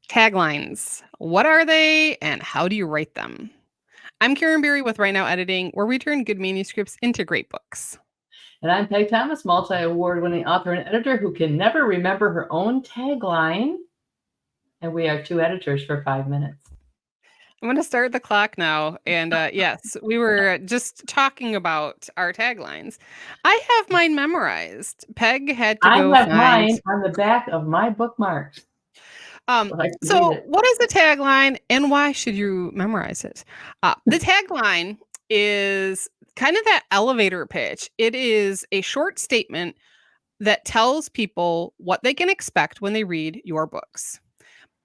Taglines. What are they and how do you write them? I'm Karen Berry with Right Now Editing, where we turn good manuscripts into great books. And I'm Pegg Thomas, multi award winning author and editor who can never remember her own tagline. And we are two editors for 5 minutes. I'm going to start the clock now. And yes, we were just talking about our taglines. I have mine memorized. Peg had to I go have find. mine on the back of my bookmarks. Um, So I can read so, it. what is the tagline and why should you memorize it? The tagline is kind of that elevator pitch. It is a short statement that tells people what they can expect when they read your books.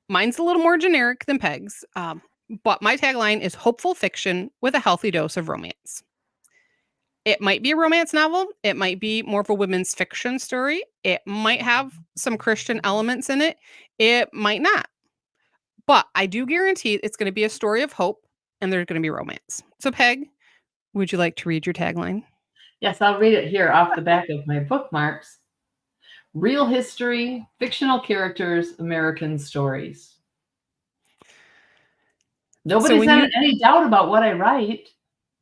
Mine's a little more generic than Peg's, but my tagline is hopeful fiction with a healthy dose of romance. It might be a romance novel. It might be more of a women's fiction story. It might have some Christian elements in it. It might not. But I do guarantee it's going to be a story of hope and there's going to be romance. So, Peg, would you like to read your tagline? Yes, I'll read it here off the back of my bookmarks. Real history, fictional characters, American stories. So, Nobody's when had you any doubt about what I write.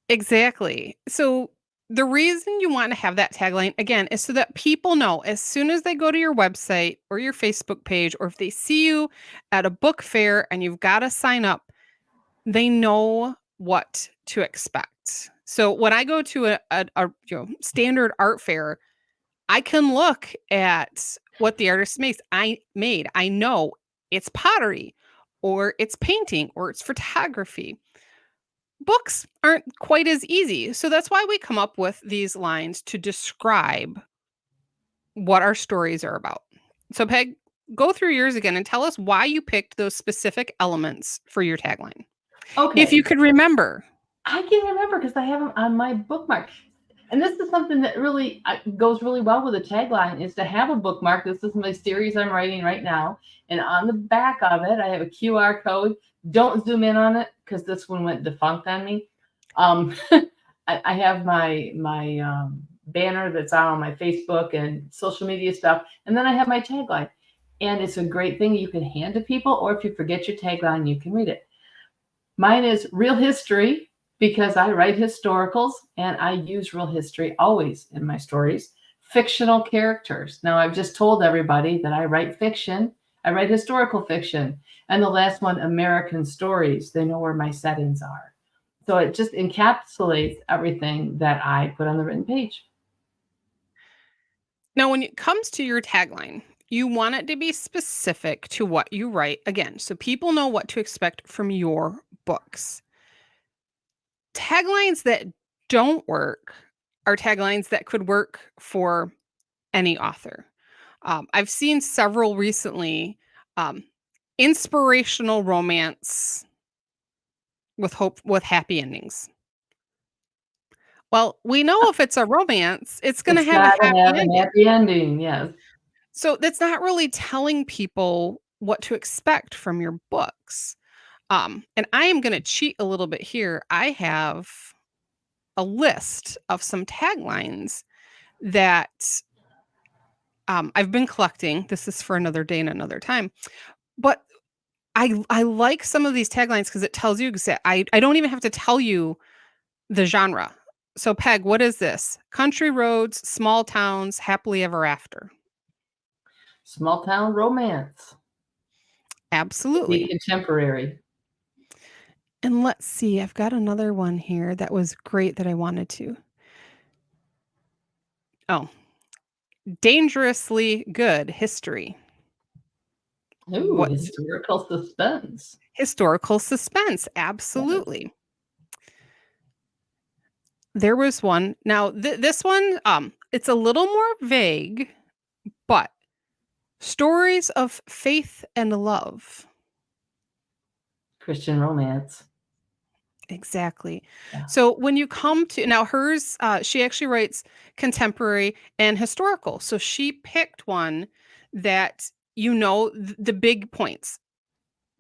exactly. So, the reason you want to have that tagline again is so that people know as soon as they go to your website or your Facebook page, or if they see you at a book fair and you've got to sign up, they know what to expect. So when I go to a standard art fair, I can look at what the artist makes. I made. I know it's pottery, or it's painting, or it's photography. Books aren't quite as easy. So that's why we come up with these lines to describe what our stories are about. So, Peg, go through yours again and tell us why you picked those specific elements for your tagline. If you Okay. could remember. I can remember because I have them on my bookmark. And this is something that really goes really well with a tagline is to have a bookmark. This is my series I'm writing right now. And on the back of it, I have a QR code. Don't zoom in on it because this one went defunct on me. Um, I have my banner that's out on my Facebook and social media stuff. And then I have my tagline. And it's a great thing you can hand to people, or if you forget your tagline, you can read it. Mine is real history because I write historicals and I use real history always in my stories. Fictional characters. Now, I've just told everybody that I write fiction, I write historical fiction. And the last one, American stories. They know where my settings are. So it just encapsulates everything that I put on the written page. Now, when it comes to your tagline, you want it to be specific to what you write again, so people know what to expect from your books. Taglines that don't work are taglines that could work for any author. I've seen several recently, um, inspirational romance with hope with happy endings. Well, we know if it's a romance, it's going to It's have a got to happy have a ending. happy ending. Yes. So that's not really telling people what to expect from your books. And I am going to cheat a little bit here. I have a list of some taglines that I've been collecting. This is for another day and another time. But I like some of these taglines because it tells you I don't even have to tell you the genre. So Peg, what is this? Country roads, small towns, happily ever after. Small town romance. Be Absolutely. contemporary. And let's see, I've got another one here that was great that I wanted to. Oh, dangerously good history. Ooh, What historical suspense. historical suspense? Yes. Absolutely. There was one. Now, this one, it's a little more vague, but stories of faith and love. Christian romance. Exactly. Yeah. So when you come to now hers, she actually writes contemporary and historical. So she picked one that the big points: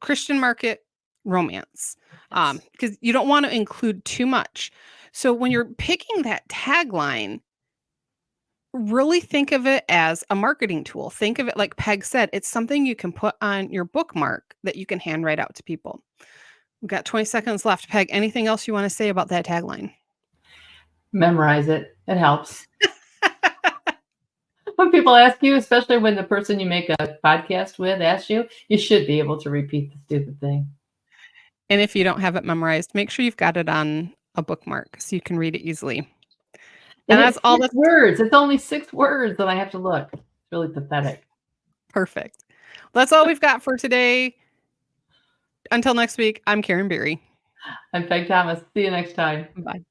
Christian market, romance, Yes. because you don't want to include too much. So when you're picking that tagline, really think of it as a marketing tool. Think of it like Peg said, it's something you can put on your bookmark that you can hand right out to people. We've got 20 seconds left. Peg, anything else you want to say about that tagline? Memorize it. It helps. When people ask you, especially when the person you make a podcast with asks you, you should be able to repeat the stupid thing. And if you don't have it memorized, make sure you've got it on a bookmark so you can read it easily. And And it's that's all 6 that's words. It's only 6 words, and I have to look. It's really pathetic. perfect. That's all we've got for today. Until next week, I'm Karen Berry. I'm Peg Thomas. See you next time. Bye.